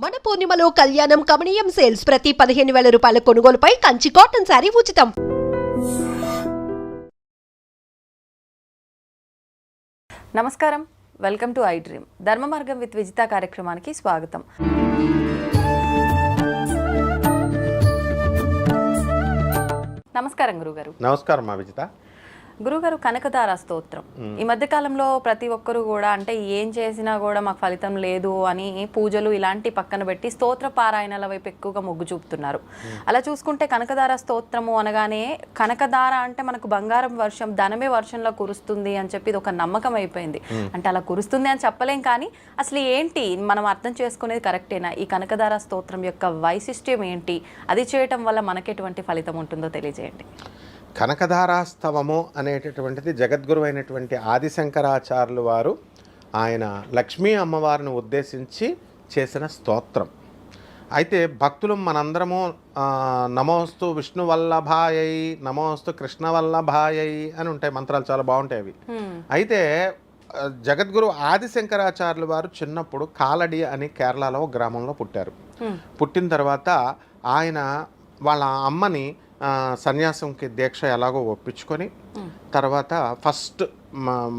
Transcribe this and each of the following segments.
మన పూర్ణిమలో కళ్యాణం కమనీయం సేల్స్ ప్రతి 15,000 రూపాయల కొనుగోలుపై కంచి కాటన్ శారీ ఉచితం. నమస్కారం, వెల్కమ్ టు ఐ డ్రీమ్. ధర్మ మార్గం విత్ విజిత కార్యక్రమానికి స్వాగతం. నమస్కారం గురుగారు. నమస్కారం మా విజిత. గురుగారు, కనకదార స్తోత్రం ఈ మధ్య కాలంలో ప్రతి ఒక్కరు కూడా అంటే ఏం చేసినా కూడా మాకు ఫలితం లేదు అని పూజలు ఇలాంటి పక్కన పెట్టి స్తోత్ర పారాయణల వైపు ఎక్కువగా మొగ్గు చూపుతున్నారు. అలా చూసుకుంటే కనకదార స్తోత్రము అనగానే కనకదార అంటే మనకు బంగారం వర్షం, ధనమే వర్షంలో కురుస్తుంది అని చెప్పి ఇది ఒక నమ్మకం అయిపోయింది. అంటే అలా కురుస్తుంది అని చెప్పలేం, కానీ అసలు ఏంటి మనం అర్థం చేసుకునేది కరెక్టేనా? ఈ కనకదార స్తోత్రం యొక్క వైశిష్ట్యం ఏంటి? అది చేయటం వల్ల మనకెటువంటి ఫలితం ఉంటుందో తెలియజేయండి. కనకధారాస్తవము అనేటటువంటిది జగద్గురు అయినటువంటి ఆదిశంకరాచార్యులు వారు ఆయన లక్ష్మీ అమ్మవారిని ఉద్దేశించి చేసిన స్తోత్రం. అయితే భక్తులు మనందరము నమోస్తు విష్ణువల్లభాయై, నమోస్తు కృష్ణవల్లభాయై అని ఉంటాయి మంత్రాలు, చాలా బాగుంటాయి అవి. అయితే జగద్గురు ఆదిశంకరాచార్యులు వారు చిన్నప్పుడు కాలడి అని కేరళలో ఒక గ్రామంలో పుట్టారు. పుట్టిన తర్వాత ఆయన వాళ్ళ అమ్మని సన్యాసంకి దీక్ష ఎలాగో ఒప్పించుకొని తర్వాత ఫస్ట్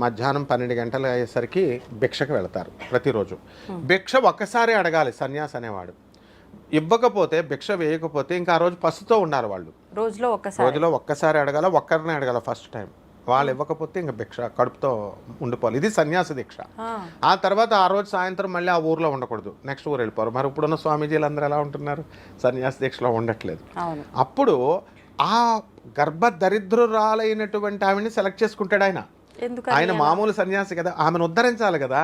మధ్యాహ్నం 12 గంటలు అయ్యేసరికి భిక్షకు వెళతారు. ప్రతిరోజు భిక్ష ఒక్కసారి అడగాలి సన్యాసి అనేవాడు. ఇవ్వకపోతే, భిక్ష వేయకపోతే ఇంకా ఆ రోజు పసుతో ఉండాలి వాళ్ళు. రోజులో ఒక్కసారి అడగాల, ఒక్కరినే అడగాల ఫస్ట్ టైం. వాళ్ళు ఇవ్వకపోతే ఇంకా భిక్ష కడుపుతో ఉండిపోవాలి. ఇది సన్యాస దీక్ష. ఆ తర్వాత ఆ రోజు సాయంత్రం మళ్ళీ ఆ ఊర్లో ఉండకూడదు, నెక్స్ట్ ఊరు వెళ్ళిపోరు. మరి ఇప్పుడున్న స్వామీజీలు అందరూ ఎలా ఉంటున్నారు? సన్యాస దీక్షలో ఉండట్లేదు. అప్పుడు ఆ గర్భదరిద్రురాలైనటువంటి ఆమెని సెలెక్ట్ చేసుకుంటాడు ఆయన. ఆయన మామూలు సన్యాసి కదా, ఆమెను ఉద్ధరించాలి కదా.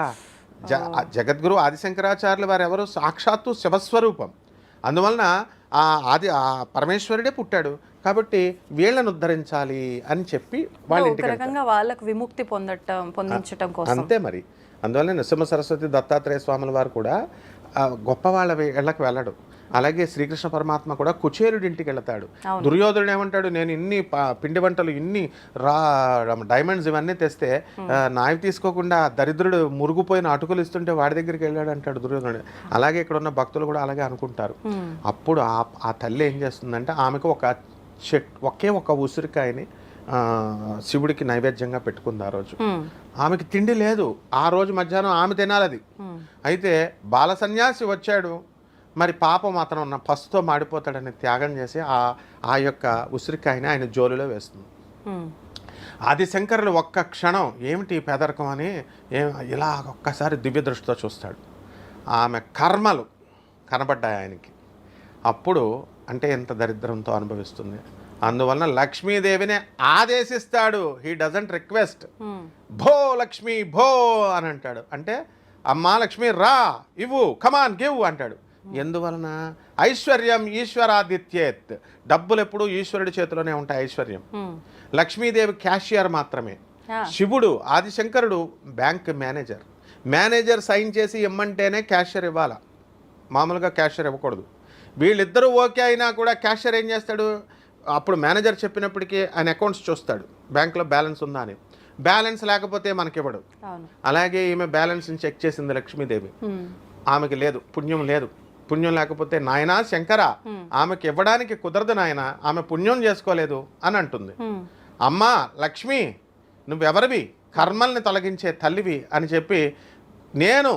జగద్గురు ఆదిశంకరాచార్యులు వారు ఎవరు? సాక్షాత్తు శివస్వరూపం. అందువలన ఆ పరమేశ్వరుడే పుట్టాడు కాబట్టి వీళ్ళను ఉద్ధరించాలి అని చెప్పి వాళ్ళ ఇంటికి వాళ్ళకు విముక్తి పొందించడం కోసం అంతే. మరి అందువల్ల నృసింహ సరస్వతి దత్తాత్రేయ స్వాముల వారు కూడా గొప్ప వాళ్ళ ఇళ్ళకి వెళ్ళడు. అలాగే శ్రీకృష్ణ పరమాత్మ కూడా కుచేరుడి ఇంటికి వెళ్తాడు. దుర్యోధనుడు ఏమంటాడు? నేను ఇన్ని పిండి వంటలు, ఇన్ని డైమండ్స్ ఇవన్నీ తెస్తే నావి తీసుకోకుండా దరిద్రుడు మురుగుపోయిన అటుకులు ఇస్తుంటే వాడి దగ్గరికి వెళ్ళాడు అంటాడు దుర్యోధనుడు. అలాగే ఇక్కడ ఉన్న భక్తులు కూడా అలాగే అనుకుంటారు. అప్పుడు ఆ తల్లి ఏం చేస్తుందంటే ఆమెకు ఒకే ఒక ఉసిరికాయని శివుడికి నైవేద్యంగా పెట్టుకుంది. ఆ రోజు ఆమెకి తిండి లేదు. ఆ రోజు మధ్యాహ్నం ఆమె తినాలది. అయితే బాల సన్యాసి వచ్చాడు. మరి పాపం అతను ఉన్న పసుతో మాడిపోతాడని త్యాగం చేసి ఆ యొక్క ఉసిరికాయని ఆయన జోలులో వేస్తుంది. ఆదిశంకరులు ఒక్క క్షణం ఏమిటి పేదరికం అని ఇలా ఒక్కసారి దివ్య దృష్టితో చూస్తాడు. ఆమె కర్మలు కనబడ్డాయి ఆయనకి. అప్పుడు అంటే ఎంత దరిద్రంతో అనుభవిస్తుంది. అందువలన లక్ష్మీదేవిని ఆదేశిస్తాడు. He doesn't request. భో లక్ష్మీ భో అని అంటాడు. అంటే అమ్మా లక్ష్మి రా, ఇవ్వు, కమాన్ గివ్ అంటాడు. ఎందువలన? ఐశ్వర్యం ఈశ్వరాదిత్యేత్. డబ్బులు ఎప్పుడు ఈశ్వరుడి చేతిలోనే ఉంటాయి. ఐశ్వర్యం. లక్ష్మీదేవి క్యాషియర్ మాత్రమే. శివుడు ఆదిశంకరుడు బ్యాంక్ మేనేజర్ సైన్ చేసి ఇమ్మంటేనే క్యాషియర్ ఇవ్వాల, మామూలుగా క్యాషియర్ ఇవ్వకూడదు. వీళ్ళిద్దరూ ఓకే అయినా కూడా క్యాషియర్ ఏం చేస్తాడు? అప్పుడు మేనేజర్ చెప్పినప్పటికీ ఆయన అకౌంట్స్ చూస్తాడు, బ్యాంకులో బ్యాలెన్స్ ఉందా అని. బ్యాలెన్స్ లేకపోతే మనకివ్వడు. అలాగే ఈమె బ్యాలెన్స్ని చెక్ చేసింది లక్ష్మీదేవి. ఆమెకి లేదు, పుణ్యం లేదు. పుణ్యం లేకపోతే నాయనా శంకర, ఆమెకి ఇవ్వడానికి కుదరదు నాయన, ఆమె పుణ్యం చేసుకోలేదు అని అంటుంది. అమ్మా లక్ష్మి, నువ్వెవరివి? కర్మల్ని తొలగించే తల్లివి అని చెప్పి నేను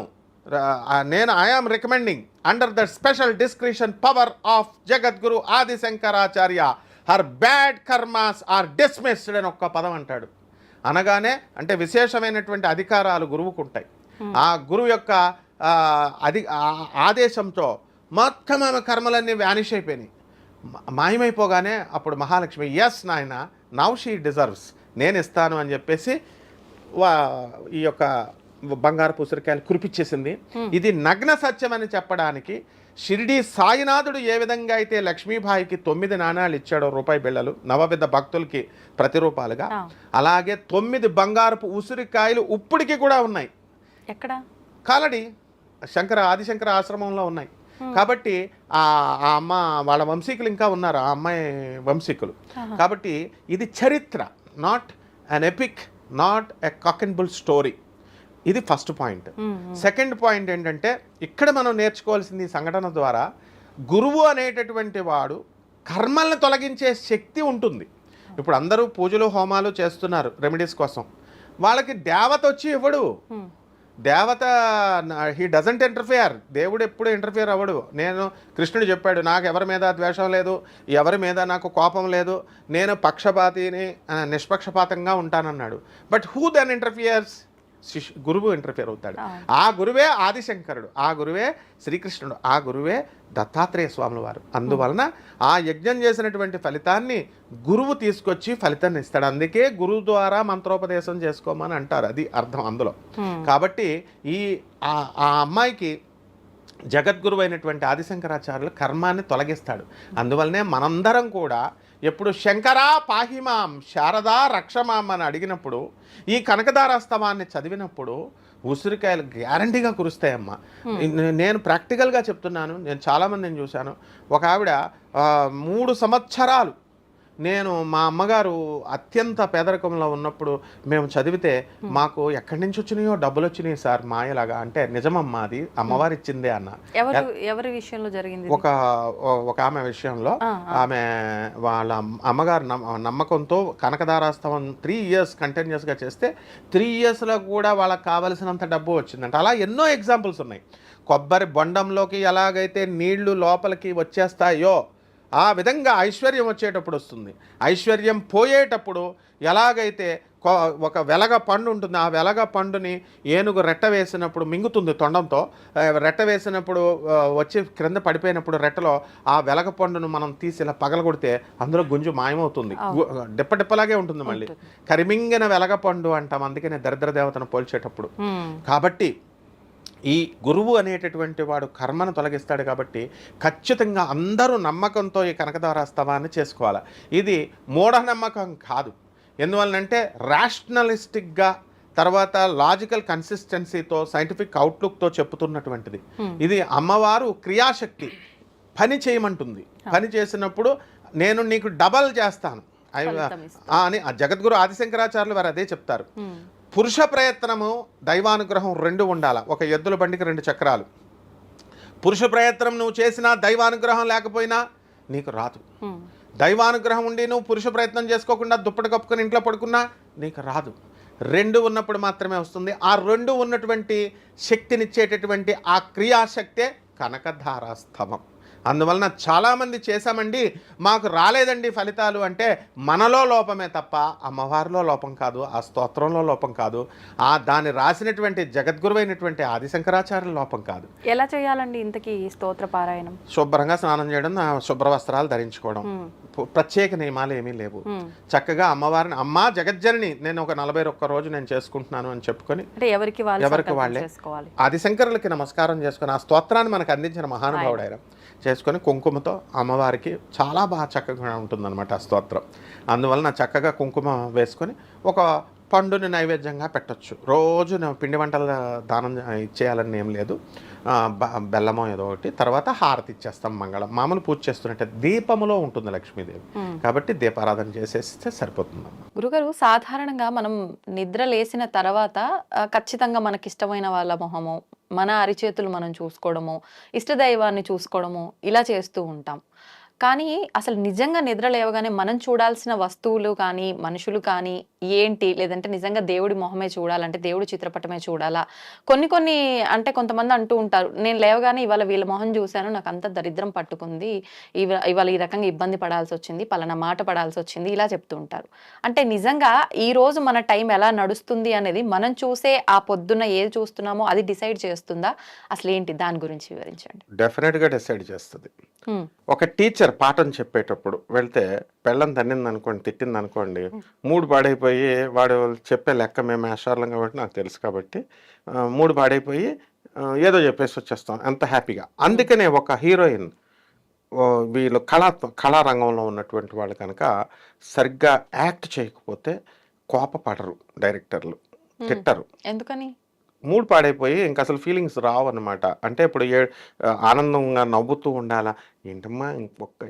I am recommending under the special discretion power of Jagadguru Adi Shankaracharya her bad karmas are dismissed అని ఒక్క పదం అంటాడు. అనగానే అంటే విశేషమైనటువంటి అధికారాలు గురువుకు ఉంటాయి. ఆ గురువు యొక్క ఆదేశంతో మొత్తం ఆమె కర్మలన్నీ వ్యానిష్ అయిపోయినాయి, మాయమైపోగానే అప్పుడు మహాలక్ష్మి ఎస్ నాయన, నౌ షీ డిజర్వ్స్, నేను ఇస్తాను అని చెప్పేసి ఈ యొక్క బంగారు ఉసిరికాయలు కురిపించేసింది. ఇది నగ్న సత్యం అని చెప్పడానికి షిరిడి సాయినాథుడు ఏ విధంగా అయితే లక్ష్మీబాయికి 9 నాణాలు ఇచ్చాడో, రూపాయి బిళ్ళలు, నవవిధ భక్తులకి ప్రతిరూపాలుగా, అలాగే 9 బంగారపు ఉసిరికాయలు ఇప్పటికీ కూడా ఉన్నాయి. ఎక్కడ? కాలడి ఆదిశంకర ఆశ్రమంలో ఉన్నాయి. కాబట్టి ఆ అమ్మ వాళ్ళ వంశీకులు ఇంకా ఉన్నారు, ఆ అమ్మాయి వంశీకులు. కాబట్టి ఇది చరిత్ర, not an epic, not a cock and bull story. ఇది ఫస్ట్ పాయింట్. సెకండ్ పాయింట్ ఏంటంటే ఇక్కడ మనం నేర్చుకోవాల్సింది ఈ సంఘటన ద్వారా గురువు అనేటటువంటి వాడు కర్మల్ని తొలగించే శక్తి ఉంటుంది. ఇప్పుడు అందరూ పూజలు హోమాలు చేస్తున్నారు రెమెడీస్ కోసం, వాళ్ళకి దేవత వచ్చి ఇవ్వడు. దేవత హీ డజంట్ ఇంటర్ఫియర్. దేవుడు ఎప్పుడు ఇంటర్ఫియర్ అవ్వడు. నేను కృష్ణుడు చెప్పాడు, నాకు ఎవరి మీద ద్వేషం లేదు, ఎవరి మీద నాకు కోపం లేదు, నేను పక్షపాతిని నిష్పక్షపాతంగా ఉంటానన్నాడు. But who then interferes? గురువు ఇంటర్ఫియర్ అవుతాడు. ఆ గురువే ఆదిశంకరుడు, ఆ గురువే శ్రీకృష్ణుడు, ఆ గురువే దత్తాత్రేయ స్వాముల వారు. అందువలన ఆ యజ్ఞం చేసినటువంటి ఫలితాన్ని గురువు తీసుకొచ్చి ఫలితాన్ని ఇస్తాడు. అందుకే గురువు ద్వారా మంత్రోపదేశం చేసుకోమని అంటారు, అది అర్థం అందులో. కాబట్టి ఆ అమ్మాయికి జగద్గురువు అయినటువంటి ఆదిశంకరాచార్యులు కర్మాన్ని తొలగిస్తాడు. అందువల్లనే మనందరం కూడా ఎప్పుడు శంకరా పాహిమాం శారదా రక్షమాం అని అడిగినప్పుడు, ఈ కనకదారాస్తవాన్ని చదివినప్పుడు ఉసిరికాయలు గ్యారంటీగా కురుస్తాయమ్మా. నేను ప్రాక్టికల్గా చెప్తున్నాను. నేను చాలామందిని చూశాను. ఒక ఆవిడ 3 సంవత్సరాలు, నేను మా అమ్మగారు అత్యంత పేదరికంలో ఉన్నప్పుడు మేము చదివితే మాకు ఎక్కడి నుంచి వచ్చినాయో డబ్బులు వచ్చినాయి సార్ మాయలాగా. అంటే నిజమమ్మా, అది అమ్మవారు ఇచ్చిందే అన్న. ఎవరి విషయంలో జరిగింది? ఒక ఆమె విషయంలో ఆమె వాళ్ళ అమ్మగారు నమ్మకంతో కనకదారాస్తవం 3 years కంటిన్యూస్గా చేస్తే 3 yearsలో కూడా వాళ్ళకి కావలసినంత డబ్బు వచ్చిందంట. అలా ఎన్నో ఎగ్జాంపుల్స్ ఉన్నాయి. కొబ్బరి బొండంలోకి ఎలాగైతే నీళ్లు లోపలికి వచ్చేస్తాయో ఆ విధంగా ఐశ్వర్యం వచ్చేటప్పుడు వస్తుంది. ఐశ్వర్యం పోయేటప్పుడు ఎలాగైతే ఒక వెలగ పండు ఉంటుంది, ఆ వెలగ పండుని ఏనుగు రెట్ట వేసినప్పుడు మింగుతుంది తొండంతో. రెట్ట వేసినప్పుడు వచ్చి క్రింద పడిపోయినప్పుడు రెట్టలో ఆ వెలగ పండును మనం తీసి ఇలా పగలగొడితే అందులో గుంజు మాయమవుతుంది. డిప్పలాగే ఉంటుంది. మళ్ళీ కరిమింగిన వెలగ పండు అంటాం, అందుకనే దరిద్ర దేవతను పోల్చేటప్పుడు. కాబట్టి ఈ గురువు అనేటటువంటి వాడు కర్మను తొలగిస్తాడు. కాబట్టి ఖచ్చితంగా అందరూ నమ్మకంతో ఈ కనకదారాస్తవాన్ని చేసుకోవాలి. ఇది మూఢనమ్మకం కాదు. ఎందువలనంటే రేషనలిస్టిక్గా, తర్వాత లాజికల్ కన్సిస్టెన్సీతో, సైంటిఫిక్ అవుట్లుక్తో చెప్పుతున్నటువంటిది. ఇది అమ్మవారు క్రియాశక్తి, పని చేయమంటుంది. పని చేసినప్పుడు నేను నీకు డబల్ చేస్తాను అని జగద్గురు ఆదిశంకరాచార్యులు వారు అదే చెప్తారు. పురుష ప్రయత్నము దైవానుగ్రహం 2 ఉండాలి. ఒక ఎద్దుల బండికి 2 చక్రాలు. పురుష ప్రయత్నం నువ్వు చేసినా దైవానుగ్రహం లేకపోయినా నీకు రాదు. దైవానుగ్రహం ఉండి నువ్వు పురుష ప్రయత్నం చేసుకోకుండా దుప్పటి కప్పుకొని ఇంట్లో పడుకున్నా నీకు రాదు. 2 ఉన్నప్పుడు మాత్రమే వస్తుంది. ఆ 2 ఉన్నటువంటి శక్తినిచ్చేటటువంటి ఆ క్రియాశక్తే కనకధారాస్తవం. అందువలన చాలామంది చేశామండి మాకు రాలేదండి ఫలితాలు అంటే మనలో లోపమే తప్ప అమ్మవారిలో లోపం కాదు, ఆ స్తోత్రంలో లోపం కాదు, దాన్ని రాసినటువంటి జగద్గురువైనటువంటి ఆదిశంకరాచార్యుల లోపం కాదు. ఎలా చేయాలండి ఇంతకీ స్తోత్ర పారాయణం? శుభ్రంగా స్నానం చేయడం, శుభ్ర వస్త్రాలు ధరించుకోవడం, ప్రత్యేక నియమాలు ఏమీ లేవు. చక్కగా అమ్మవారిని అమ్మా జగజ్జనని నేను ఒక 41 రోజు నేను చేసుకుంటున్నాను అని చెప్పుకొని ఎవరికి వాళ్ళే ఆదిశంకరులకి నమస్కారం చేసుకొని ఆ స్తోత్రాన్ని మనకు అందించిన మహానుభావుడు ఆయన చేసుకొని కుంకుమతో అమ్మవారికి చాలా బాగా చక్కగా ఉంటుందన్నమాట ఆ స్తోత్రం. అందువలన చక్కగా కుంకుమ వేసుకొని ఒక పండుని నైవేద్యంగా పెట్టచ్చు. రోజు పిండి వంటల దానం ఇచ్చేయాలని ఏం లేదు, బెల్లమో ఏదో ఒకటి, తర్వాత హారతి ఇచ్చేస్తాం. మంగళం మామూలు పూజ చేస్తున్నట్టే దీపములో ఉంటుంది లక్ష్మీదేవి, కాబట్టి దీపారాధన చేసేస్తే సరిపోతుంది. గురుగారు, సాధారణంగా మనం నిద్ర లేచిన తర్వాత ఖచ్చితంగా మనకి ఇష్టమైన వాళ్ళ మొహము, మన అరిచేతులు మనం చూసుకోవడము, ఇష్టదైవాన్ని చూసుకోవడము ఇలా చేస్తూ ఉంటాం. కానీ అసలు నిజంగా నిద్ర లేవగానే మనం చూడాల్సిన వస్తువులు కానీ మనుషులు కానీ ఏంటి, లేదంటే నిజంగా దేవుడి మొహమే చూడాలంటే దేవుడి చిత్రపటమే చూడాలా? కొన్ని అంటే కొంతమంది అంటూ ఉంటారు, నేను లేవగానే ఇవాళ వీళ్ళ మొహం చూశాను, నాకు అంత దరిద్రం పట్టుకుంది, ఇవాళ ఈ రకంగా ఇబ్బంది పడాల్సి వచ్చింది, పలానా మాట పడాల్సి వచ్చింది, ఇలా చెప్తూ ఉంటారు. అంటే నిజంగా ఈ రోజు మన టైం ఎలా నడుస్తుంది అనేది మనం చూసే ఆ పొద్దున్న ఏది చూస్తున్నామో అది డిసైడ్ చేస్తుందా? అసలు ఏంటి దాని గురించి వివరించండి. డెఫినెట్గా డిసైడ్ చేస్తుంది. ఒక టీచర్ పాఠం చెప్పేటప్పుడు వెళ్తే పెళ్ళం తన్నింది అనుకోండి, తిట్టింది అనుకోండి, మూడు పాడైపోయి వాడు చెప్పే లెక్క మేము మేషార్లం కాబట్టి నాకు తెలుసు కాబట్టి మూడు పాడైపోయి ఏదో చెప్పేసి వచ్చేస్తాం ఎంత హ్యాపీగా. అందుకనే ఒక హీరోయిన్ వీళ్ళు కళారంగంలో ఉన్నటువంటి వాళ్ళు కనుక సరిగ్గా యాక్ట్ చేయకపోతే కోపపడరు డైరెక్టర్లు, తిట్టరు. ఎందుకని? మూడ్ పాడైపోయి ఇంక అసలు ఫీలింగ్స్ రావు అనమాట. అంటే ఇప్పుడు ఆనందంగా నవ్వుతూ ఉండాలా, ఏంటమ్మా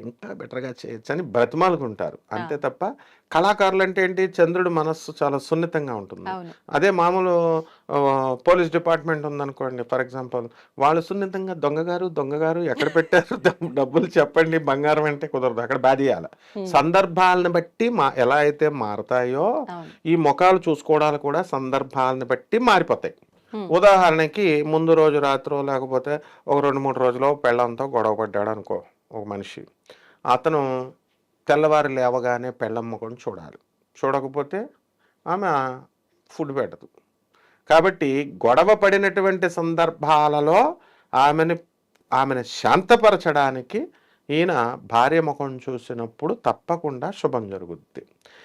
ఇంకా బెటర్గా చేయొచ్చు అని బ్రతిమాలుకుంటారు అంతే తప్ప కళాకారులు అంటే ఏంటి, చంద్రుడు మనస్సు చాలా సున్నితంగా ఉంటుంది. అవును. అదే మామూలు పోలీస్ డిపార్ట్మెంట్ ఉందనుకోండి ఫర్ ఎగ్జాంపుల్, వాళ్ళు సున్నితంగా దొంగగారు ఎక్కడ పెట్టారు డబ్బులు చెప్పండి బంగారం అంటే కుదరదు, అక్కడ బాధేయాలి. సందర్భాలను బట్టి ఎలా అయితే మారతాయో అవును. ఈ ముఖాలు చూసుకోవడాలు కూడా సందర్భాలను బట్టి మారిపోతాయి. ఉదాహరణకి ముందు రోజు రాత్రో లేకపోతే ఒక 2-3 రోజులో పెళ్ళంతో గొడవ పడ్డాడు అనుకో ఒక మనిషి, అతను తెల్లవారు లేవగానే పెళ్ళం ముఖం చూడాలి, చూడకపోతే ఆమె ఫుడ్ పెట్టదు. కాబట్టి గొడవ పడినటువంటి సందర్భాలలో ఆమెను శాంతపరచడానికి ఈయన భార్య ముఖం చూసినప్పుడు తప్పకుండా శుభం జరుగుద్ది.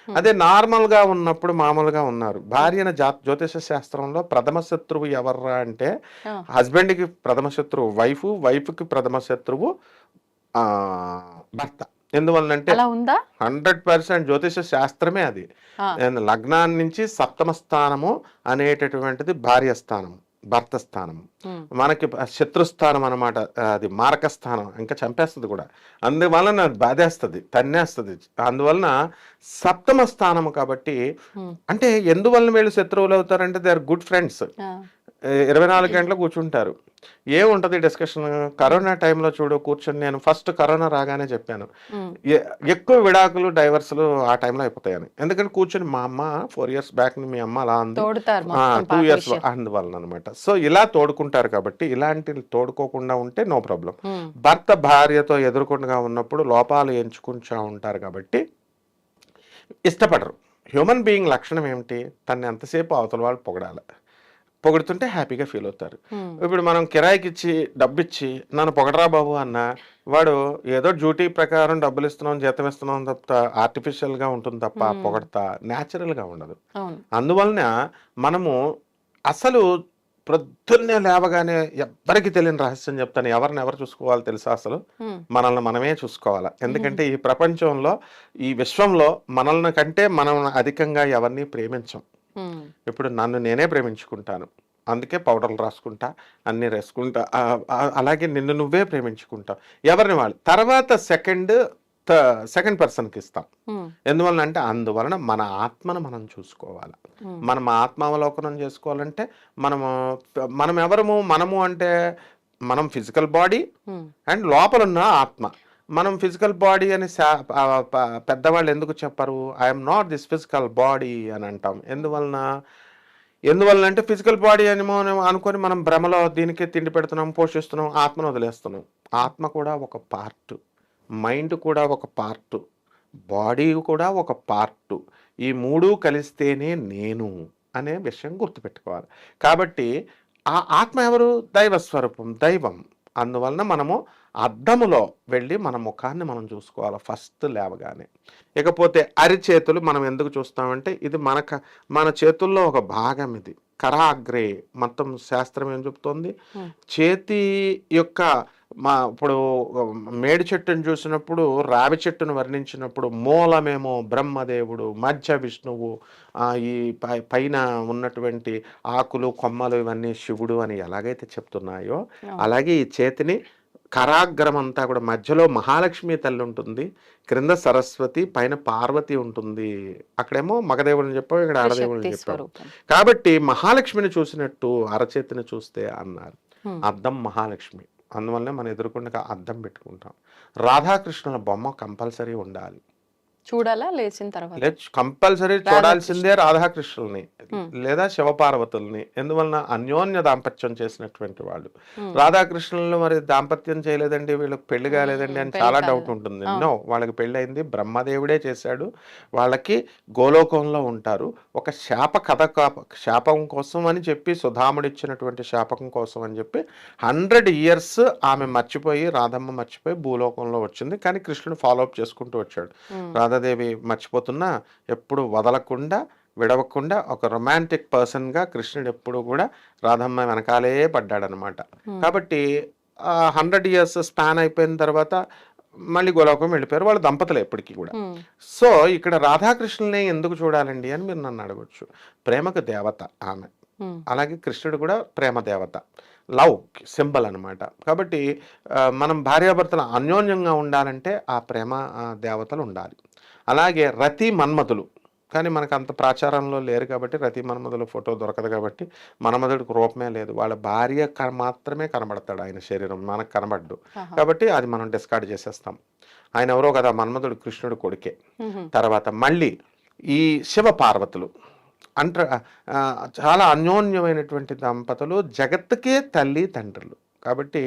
అదే నార్మల్గా ఉన్నప్పుడు మామూలుగా ఉన్నారు, భార్యను జ్యోతిష శాస్త్రంలో ప్రథమ శత్రువు ఎవర్రా అంటే హస్బెండ్కి ప్రథమ శత్రువు వైఫ్కి ప్రథమ శత్రువు భర్త. ఎందువల్లంటే 100% జ్యోతిష శాస్త్రమే అది. లగ్నాన్ని నుంచి సప్తమ స్థానము అనేటటువంటిది భార్య స్థానం, భర్త స్థానం. మనకి శత్రుస్థానం అనమాట, అది మారక స్థానం, ఇంకా చంపేస్తుంది కూడా, అందువలన బాధేస్తుంది, తన్నేస్తుంది. అందువలన సప్తమ స్థానము కాబట్టి, అంటే ఎందువలన వీళ్ళు శత్రువులు అవుతారంటే దే ఆర్ గుడ్ ఫ్రెండ్స్. 24 గంటలు కూర్చుంటారు, ఏముంటది డిస్కషన్. కరోనా టైంలో చూడు కూర్చొని, నేను ఫస్ట్ కరోనా రాగానే చెప్పాను ఎక్కువ విడాకులు డైవర్సులు ఆ టైంలో అయిపోతాయని. ఎందుకంటే కూర్చొని మా అమ్మ 4 years బ్యాక్ మీ అమ్మ అలా ఉంది, 2 years అందువలన అనమాట. సో ఇలా తోడుకుంటారు కాబట్టి, ఇలాంటి తోడుకోకుండా ఉంటే నో ప్రాబ్లం. భర్త భార్యతో ఎదుర్కొండగా ఉన్నప్పుడు లోపాలు ఎంచుకుంటా ఉంటారు కాబట్టి ఇష్టపడరు. హ్యూమన్ బీయింగ్ లక్షణం ఏమిటి, తన్ని ఎంతసేపు అవతల వాళ్ళు పొగుడుతుంటే హ్యాపీగా ఫీల్ అవుతారు. ఇప్పుడు మనం కిరాయికి ఇచ్చి డబ్బిచ్చి నన్ను పొగడరా బాబు అన్న, వాడు ఏదో డ్యూటీ ప్రకారం డబ్బులు ఇస్తున్నాం జీతం ఇస్తున్నాం తప్ప ఆర్టిఫిషియల్గా ఉంటుంది తప్ప పొగడతా న్యాచురల్గా ఉండదు. అందువలన మనము అసలు ప్రొద్దున్నే లేవగానే ఎవ్వరికి తెలియని రహస్యం చెప్తాను, ఎవరు చూసుకోవాలి తెలుసా, అసలు మనల్ని మనమే చూసుకోవాలి. ఎందుకంటే ఈ ప్రపంచంలో ఈ విశ్వంలో మనల్ని కంటే మనం అధికంగా ఎవరిని ప్రేమించం. ఇప్పుడు నన్ను నేనే ప్రేమించుకుంటాను, అందుకే పౌడర్లు రాసుకుంటా, అన్నీ రాసుకుంటా. అలాగే నిన్ను నువ్వే ప్రేమించుకుంటావు, ఎవరిని వాళ్ళు. తర్వాత సెకండ్ పర్సన్కి ఇస్తాం. ఎందువలన అంటే అందువలన మన ఆత్మను మనం చూసుకోవాలి. మనం ఆత్మావలోకనం చేసుకోవాలంటే మనం మనము అంటే మనం ఫిజికల్ బాడీ అండ్ లోపలున్న ఆత్మ. మనం ఫిజికల్ బాడీ అని పెద్దవాళ్ళు ఎందుకు చెప్పరు, I'm not this physical body అని అంటాం. ఎందువలన అంటే ఫిజికల్ బాడీ అని అనుకొని మనం భ్రమలో దీనికే తిండి పెడుతున్నాం, పోషిస్తున్నాం, ఆత్మను వదిలేస్తున్నాం. ఆత్మ కూడా ఒక పార్ట్, మైండ్ కూడా ఒక పార్ట్, బాడీ కూడా ఒక పార్ట్. ఈ మూడు కలిస్తేనే నేను అనే విషయం గుర్తుపెట్టుకోవాలి. కాబట్టి ఆ ఆత్మ ఎవరు, దైవస్వరూపం, దైవం. అందువలన మనము అద్దములో వెళ్ళి మన ముఖాన్ని మనం చూసుకోవాలి ఫస్ట్ లేవగానే. ఇకపోతే అరిచేతులు మనం ఎందుకు చూస్తామంటే ఇది మన చేతుల్లో ఒక భాగం, ఇది కరాగ్రే. మొత్తం శాస్త్రం ఏం చెప్తోంది, చేతి యొక్క ఇప్పుడు మేడి చెట్టును చూసినప్పుడు రావి చెట్టును వర్ణించినప్పుడు మూలమేమో బ్రహ్మదేవుడు, మధ్య విష్ణువు, ఈ పైన ఉన్నటువంటి ఆకులు కొమ్మలు ఇవన్నీ శివుడు అని ఎలాగైతే చెప్తున్నాయో, అలాగే ఈ చేతిని కరాగ్రం అంతా కూడా మధ్యలో మహాలక్ష్మి తల్లి ఉంటుంది, క్రింద సరస్వతి, పైన పార్వతి ఉంటుంది. అక్కడేమో మగదేవుడిని చెప్పావు, ఇక్కడ ఆడదేవుడిని చెప్పావు. కాబట్టి మహాలక్ష్మిని చూసినట్టు అరచేతిని చూస్తే అన్నారు. అద్దం మహాలక్ష్మి, అందువల్లనే మనం ఎదుర్కొండగా అద్దం పెట్టుకుంటాం. రాధాకృష్ణుల బొమ్మ కంపల్సరీ ఉండాలి, చూడాలా లేచిన తర్వాత కంపల్సరీ చూడాల్సిందే రాధాకృష్ణుల్ని లేదా శివపార్వతుల్ని. ఎందువలన అన్యోన్య దాంపత్యం చేసినటువంటి వాళ్ళు. రాధాకృష్ణులు మరి దాంపత్యం చేయలేదండి, వీళ్ళకి పెళ్లి కాలేదండి అని చాలా డౌట్ ఉంటుంది. నో, వాళ్ళకి పెళ్లి అయింది, బ్రహ్మదేవుడే చేశాడు. వాళ్ళకి గోలోకంలో ఉంటారు. ఒక శాపం కోసం అని చెప్పి, సుధాముడిచ్చినటువంటి శాపకం కోసం అని చెప్పి 100 years ఆమె మర్చిపోయి, రాధమ్మ మర్చిపోయి భూలోకంలో వచ్చింది. కానీ కృష్ణుడు ఫాలోఅప్ చేసుకుంటూ వచ్చాడు. రాధాదేవి మర్చిపోతున్నా ఎప్పుడు వదలకుండా విడవకుండా ఒక రొమాంటిక్ పర్సన్గా కృష్ణుడు ఎప్పుడు కూడా రాధమ్మ వెనకాలే పడ్డాడనమాట. కాబట్టి 100 years స్పాన్ అయిపోయిన తర్వాత మళ్ళీ గోలోకం వెళ్ళిపోయారు వాళ్ళు దంపతులు ఎప్పటికీ కూడా. సో ఇక్కడ రాధాకృష్ణుల్ని ఎందుకు చూడాలండి అని మీరు నన్ను అడగొచ్చు. ప్రేమకు దేవత ఆమె, అలాగే కృష్ణుడు కూడా ప్రేమ దేవత. లవ్ సింబల్ అనమాట. కాబట్టి మనం భార్యాభర్తలు అన్యోన్యంగా ఉండాలంటే ఆ ప్రేమ దేవతలు ఉండాలి. అలాగే రతి మన్మధులు, కానీ మనకు అంత ప్రాచారంలో లేరు కాబట్టి రతి మన్మధుల ఫోటో దొరకదు కాబట్టి మన్మధుడికి రూపమే లేదు, వాళ్ళ భార్య మాత్రమే కనబడతాడు ఆయన శరీరం, మనకు కనబడ్డు. కాబట్టి అది మనం డిస్కార్డ్ చేసేస్తాం. ఆయన ఎవరో కదా, మన్మధుడు కృష్ణుడు కొడుకే. తర్వాత మళ్ళీ ఈ శివ పార్వతులు అంట చాలా అన్యోన్యమైనటువంటి దంపతులు, జగత్తుకే తల్లి తండ్రులు. కాబట్టి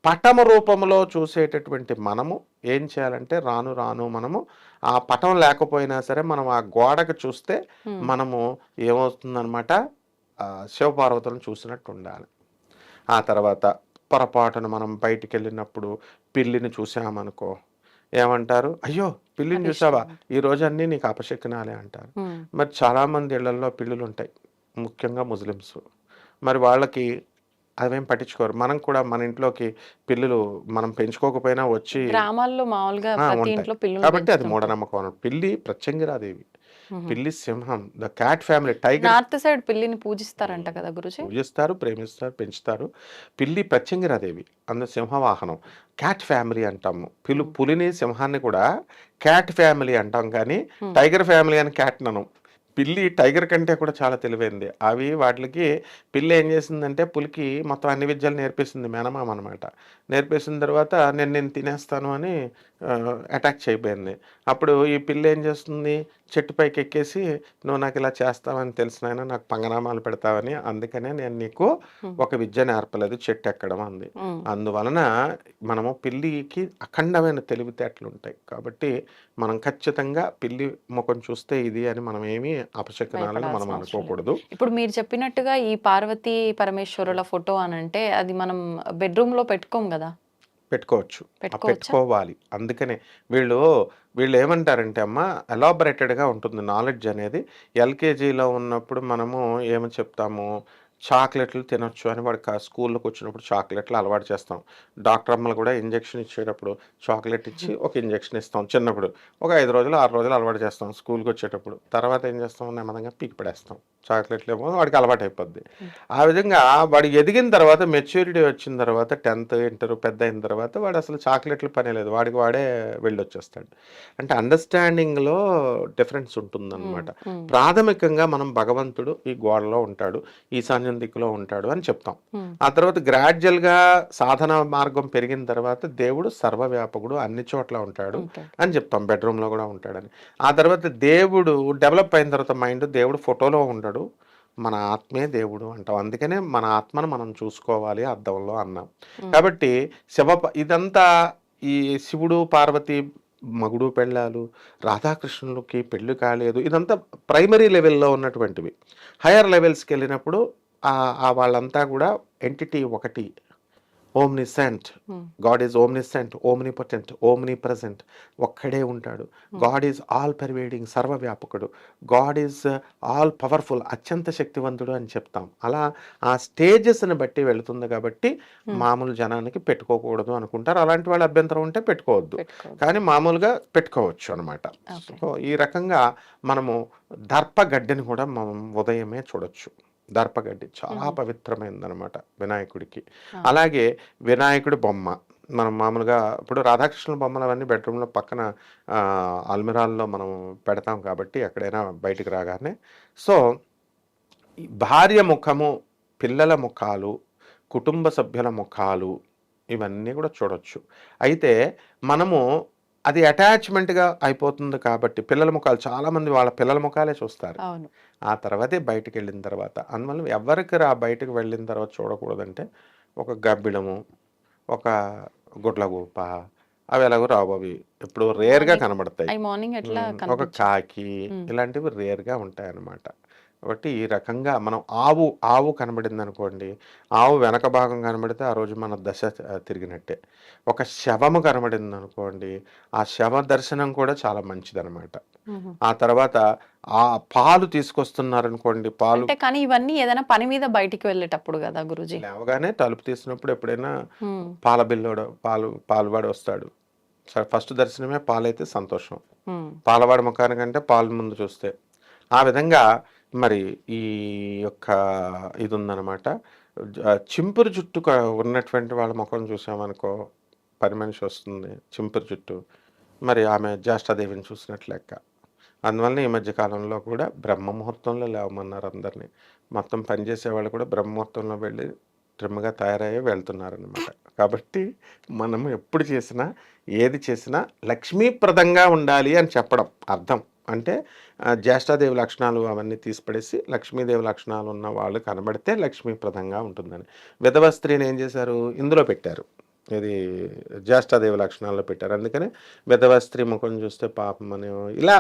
పటమ రూపంలో చూసేటటువంటి మనము ఏం చేయాలంటే రాను రాను మనము ఆ పటం లేకపోయినా సరే మనం ఆ గోడకు చూస్తే మనము ఏమవుతుందన్నమాట, శివపార్వతులను చూసినట్టు ఉండాలి. ఆ తర్వాత పొరపాటున మనం బయటికి వెళ్ళినప్పుడు పిల్లిని చూసామనుకో, ఏమంటారు, అయ్యో పిల్లిని చూసావా, ఈ రోజు అన్నీ నీకు అపశకునాలే అంటారు. మరి చాలామంది ఇళ్లలో పిల్లులు ఉంటాయి, ముఖ్యంగా ముస్లిమ్స్. మరి వాళ్ళకి అవేం పట్టించుకోరు. మనం కూడా మన ఇంట్లోకి పిల్లులు మనం పెంచుకోకపోయినా వచ్చి గ్రామాల్లో మామూలుగా ప్రతి ఇంట్లో పిల్లులు కాబట్టి అది మూఢనమ్మకం. పిల్లి ప్రత్యంగిరాదేవి, పిల్లి సింహం, the cat family, tiger. North side పిల్లిని పూజిస్తారంట కదా గురుజీ? పూజిస్తారు, ప్రేమిస్తారు, పెంచుతారు. పిల్లి ప్రత్యంగిరాదేవి, అందు సింహవాహనం. క్యాట్ ఫ్యామిలీ అంటాము. పులిని సింహాన్ని కూడా క్యాట్ ఫ్యామిలీ అంటాం, కానీ టైగర్ ఫ్యామిలీ అని క్యాట్ ననం. పిల్లి టైగర్ కంటే కూడా చాలా తెలివైంది. అవి వాటికి పిల్లి ఏం చేసిందంటే పులికి మొత్తం అన్ని విద్యలు నేర్పేసింది, మేనమామ అనమాట. నేర్పేసిన తర్వాత నేను తినేస్తాను అని అటాక్ చేయబోయింది. అప్పుడు ఈ పిల్లి ఏం చేస్తుంది, చెట్టుపైకి ఎక్కేసి నువ్వు నాకు ఇలా చేస్తావని తెలిసినైనా నాకు పంగనామాలు పెడతావని, అందుకనే నేను నీకు ఒక విద్య నేర్పలేదు, చెట్టు ఎక్కడం అంది. అందువలన మనము పిల్లికి అఖండమైన తెలివితేటలు ఉంటాయి. కాబట్టి మనం ఖచ్చితంగా పిల్లి ముఖం చూస్తే ఇది అని మనం ఏమి అపశకునాలని మనం అనుకోకూడదు. ఇప్పుడు మీరు చెప్పినట్టుగా ఈ పార్వతీ పరమేశ్వరుల ఫోటో అని అంటే అది మనం బెడ్రూమ్ లో పెట్టుకోం కదా? పెట్టుకోవచ్చు, పెట్టుకోవాలి. అందుకనే వీళ్ళు ఏమంటారంటే అమ్మ, ఎలాబరేటెడ్గా ఉంటుంది నాలెడ్జ్ అనేది. ఎల్కేజీలో ఉన్నప్పుడు మనము ఏమని చెప్తాము, చాక్లెట్లు తినొచ్చు అని వాడికి స్కూల్లోకి వచ్చినప్పుడు చాక్లెట్లు అలవాటు చేస్తాం. డాక్టర్ అమ్మలు కూడా ఇంజెక్షన్ ఇచ్చేటప్పుడు చాక్లెట్ ఇచ్చి ఒక ఇంజెక్షన్ ఇస్తాం చిన్నప్పుడు. ఒక 5 రోజులు 6 రోజులు అలవాటు చేస్తాం స్కూల్కి వచ్చేటప్పుడు. తర్వాత ఏం చేస్తాం, నెమ్మదిగా పీకి పడేస్తాం. చాక్లెట్లు ఏమో వాడికి అలవాటు అయిపోద్ది. ఆ విధంగా వాడు ఎదిగిన తర్వాత, మెచ్యూరిటీ వచ్చిన తర్వాత, 10th ఇంటర్ పెద్ద అయిన తర్వాత వాడు అసలు చాక్లెట్లు పనే లేదు, వాడికి వాడే వెళ్ళొచ్చేస్తాడు. అంటే అండర్స్టాండింగ్లో డిఫరెన్స్ ఉంటుందన్నమాట. ప్రాథమికంగా మనం భగవంతుడు ఈ గోడలో ఉంటాడు, ఈశాన్యం దిక్కులో ఉంటాడు అని చెప్తాం. ఆ తర్వాత గ్రాడ్యువల్గా సాధన మార్గం పెరిగిన తర్వాత దేవుడు సర్వవ్యాపకుడు, అన్ని చోట్ల ఉంటాడు అని చెప్తాం. బెడ్రూమ్లో కూడా ఉంటాడని. ఆ తర్వాత దేవుడు డెవలప్ అయిన తర్వాత మైండ్, దేవుడు ఫోటోలో ఉంటాడు, మన ఆత్మే దేవుడు అంటాం. అందుకనే మన ఆత్మను మనం చూసుకోవాలి అద్దంలో అన్నాం. కాబట్టి ఇదంతా ఈ శివుడు పార్వతి మగుడు పెళ్ళాలు, రాధాకృష్ణులకి పెళ్ళి కాలేదు, ఇదంతా ప్రైమరీ లెవెల్లో ఉన్నటువంటివి. హయ్యర్ లెవెల్స్కి వెళ్ళినప్పుడు వాళ్ళంతా కూడా ఎంటిటీ ఒకటి, ఓమ్నిసెంట్. గాడ్ ఈజ్ ఓమ్నిసెంట్, ఓమ్నిపొటెంట్, ఓమ్నిప్రెజెంట్, ఒక్కడే ఉంటాడు. గాడ్ ఈజ్ ఆల్ పర్వేడింగ్, సర్వవ్యాపకుడు. గాడ్ ఈజ్ ఆల్ పవర్ఫుల్, అత్యంత శక్తివంతుడు అని చెప్తాం. అలా ఆ స్టేజెస్ని బట్టి వెళుతుంది. కాబట్టి మామూలు జనానికి పెట్టుకోకూడదు అనుకుంటారు. అలాంటి వాళ్ళ అభ్యంతరం ఉంటే పెట్టుకోవద్దు, కానీ మామూలుగా పెట్టుకోవచ్చు అనమాట. సో ఈ రకంగా మనము దర్పగడ్డిని కూడా మనం ఉదయమే చూడొచ్చు. దర్పగడ్డి చాలా పవిత్రమైనదనమాట వినాయకుడికి. అలాగే వినాయకుడి బొమ్మ మనం మామూలుగా ఇప్పుడు రాధాకృష్ణుల బొమ్మలు అవన్నీ బెడ్రూమ్లో పక్కన అల్మిరాల్లో మనం పెడతాం కాబట్టి ఎక్కడైనా బయటికి రాగానే. సో భార్య ముఖము, పిల్లల ముఖాలు, కుటుంబ సభ్యుల ముఖాలు ఇవన్నీ కూడా చూడొచ్చు. అయితే మనము అది అటాచ్మెంట్గా అయిపోతుంది కాబట్టి పిల్లల ముఖాలు, చాలామంది వాళ్ళ పిల్లల ముఖాలే చూస్తారు. ఆ తర్వాతే బయటికి వెళ్ళిన తర్వాత. అందువల్ల ఎవరికి బయటకు వెళ్ళిన తర్వాత చూడకూడదంటే ఒక గబ్బిడము, ఒక గుడ్లగూప, అవి ఎలాగో రావు, అవి ఎప్పుడు రేర్గా కనబడతాయి. ఒక కాకి, ఇలాంటివి రేర్గా ఉంటాయి అన్నమాట. కాబట్టి ఈ రకంగా మనం ఆవు కనబడింది అనుకోండి, ఆవు వెనక భాగం కనబడితే ఆ రోజు మన దశ తిరిగినట్టే. ఒక శవము కనబడింది అనుకోండి, ఆ శవ దర్శనం కూడా చాలా మంచిదన్నమాట. ఆ తర్వాత ఆ పాలు తీసుకొస్తున్నారనుకోండి, పాలు. కానీ ఇవన్నీ ఏదైనా పని మీద బయటికి వెళ్ళేటప్పుడు కదా గురుజీ? లేవగానే తలుపు తీసినప్పుడు ఎప్పుడైనా పాల బిల్లోడు, పాలువాడు వస్తాడు. సరే, ఫస్ట్ దర్శనమే పాలైతే సంతోషం, పాలవాడి ముఖానికంటే పాలు ముందు చూస్తే. ఆ విధంగా మరి ఈ యొక్క ఇది ఉందన్నమాట. చింపురు జుట్టు ఉన్నటువంటి వాళ్ళ ముఖం చూసామనుకో, పని మనిషి వస్తుంది చింపురు జుట్టు, మరి ఆమె జ్యేష్ఠాదేవిని చూసినట్లు లెక్క. అందువలన ఈ మధ్య కాలంలో కూడా బ్రహ్మముహూర్తంలో లేవమన్నారు అందరినీ. మొత్తం పనిచేసే వాళ్ళు కూడా బ్రహ్మముహూర్తంలో వెళ్ళి ట్రిమ్గా తయారయ్యే వెళ్తున్నారనమాట. కాబట్టి మనం ఎప్పుడు చేసినా ఏది చేసినా లక్ష్మీప్రదంగా ఉండాలి అని చెప్పడం అర్థం. అంటే జ్యేష్ఠాదేవి లక్షణాలు అవన్నీ తీసిపడేసి లక్ష్మీదేవి లక్షణాలు ఉన్న వాళ్ళు కనబడితే లక్ష్మీప్రదంగా ఉంటుందని. విధవ స్త్రీని ఏం చేశారు, ఇందులో పెట్టారు, ఇది జ్యేష్ఠాదేవి లక్షణాల్లో పెట్టారు. అందుకని విధవ స్త్రీ ముఖం చూస్తే పాపం అని ఇలా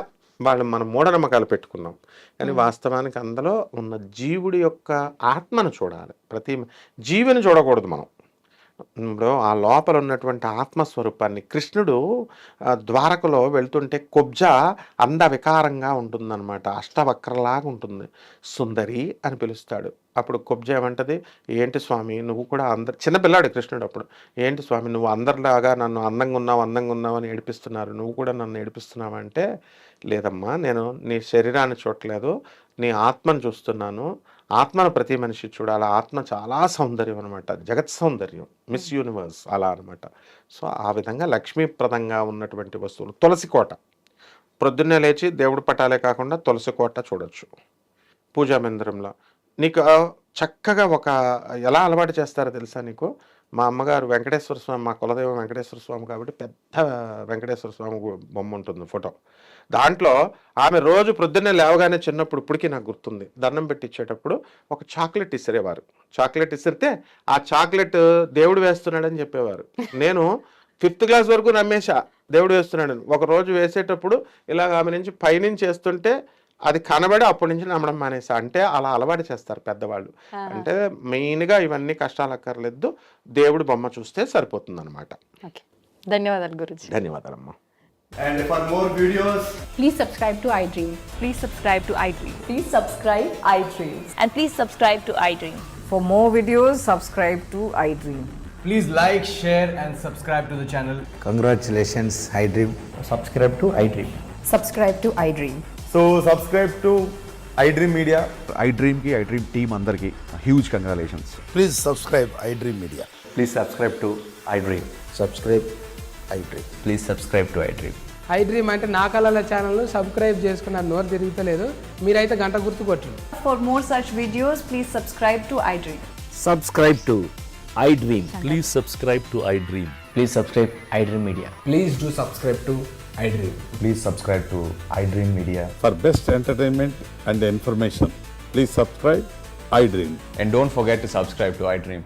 వాళ్ళు మనం మూఢనమ్మకాలు పెట్టుకున్నాం. కానీ వాస్తవానికి అందులో ఉన్న జీవుడి యొక్క ఆత్మను చూడాలి. ప్రతి జీవిని చూడకూడదు మనం. ఇప్పుడు ఆ లోపల ఉన్నటువంటి ఆత్మస్వరూపాన్ని, కృష్ణుడు ద్వారకలో వెళ్తుంటే కుబ్జ అంద వికారంగా ఉంటుందన్నమాట, అష్టవక్రలాగా ఉంటుంది. సుందరి అని పిలుస్తాడు. అప్పుడు కుబ్జ ఏమంటది, ఏంటి స్వామి నువ్వు కూడా చిన్నపిల్లాడు కృష్ణుడు అప్పుడు, ఏంటి స్వామి నువ్వు అందరిలాగా నన్ను అందంగా ఉన్నావు అని ఏడిపిస్తున్నారు, నువ్వు కూడా నన్ను ఏడిపిస్తున్నావు అంటే, లేదమ్మా నేను నీ శరీరాన్ని చూడలేదు, నీ ఆత్మను చూస్తున్నాను. ఆత్మను ప్రతి మనిషి చూడాలి. ఆత్మ చాలా సౌందర్యం అనమాట, జగత్ సౌందర్యం, మిస్ యూనివర్స్ అలా అనమాట. సో ఆ విధంగా లక్ష్మీప్రదంగా ఉన్నటువంటి వస్తువులు. తులసి కోట, ప్రొద్దున్నే లేచి దేవుడి పటాలే కాకుండా తులసి కోట చూడొచ్చు పూజా మందిరంలో. నీకు చక్కగా ఎలా అలవాటు చేస్తారో తెలుసా నీకు? మా అమ్మగారు వెంకటేశ్వర స్వామి, మా కులదైవం వెంకటేశ్వర స్వామి కాబట్టి పెద్ద వెంకటేశ్వర స్వామి బొమ్మ ఉంటుంది, ఫోటో. దాంట్లో ఆమె రోజు ప్రొద్దున్నే లేవగానే చిన్నప్పుడు ఇప్పటికీ నాకు గుర్తుంది, దండం పెట్టి ఇచ్చేటప్పుడు ఒక చాక్లెట్ ఇసిరేవారు. చాక్లెట్ ఇసిరితే ఆ చాక్లెట్ దేవుడు వేస్తున్నాడని చెప్పేవారు. నేను 5th క్లాస్ వరకు నమ్మేశా దేవుడు వేస్తున్నాడని. ఒక రోజు వేసేటప్పుడు ఇలాగ ఆమె నుంచి పైనుంచి వేస్తుంటే అది కనబడి అప్పటి నుంచి నమ్మడం మానేసా. అంటే అలా అలవాటు చేస్తారు పెద్దవాళ్ళు. అంటే మెయిన్గా ఇవన్నీ కష్టాలు అక్కర్లేదు, దేవుడు బొమ్మ చూస్తే సరిపోతుంది అనమాట. ధన్యవాదాలు Guruji. ధన్యవాదాలమ్మా. And for more videos, Please subscribe to iDream. Please subscribe to iDream. Please subscribe iDream. And please subscribe to iDream. For more videos, subscribe to iDream. please like, share, and subscribe to the channel. Congratulations, iDream. Subscribe to iDream. Subscribe to iDream. So subscribe to iDream Media. iDream ki iDream team andarki huge congratulations. Please subscribe iDream Media. Please subscribe to iDream. Subscribe iDream. Please subscribe to iDream. iDream అంటే నా కళల ఛానల్ను subscribe చేసుకున్నారు, నోరు తిరుగుతలేదు, మీరైతే గంట గుర్తు కొట్టండి. For more such videos, please subscribe to iDream. Subscribe to iDream. Please subscribe to iDream. Please subscribe iDream Media. Please do subscribe to iDream. Please subscribe to iDream Media. For best entertainment and information, please subscribe iDream. And don't forget to subscribe to iDream.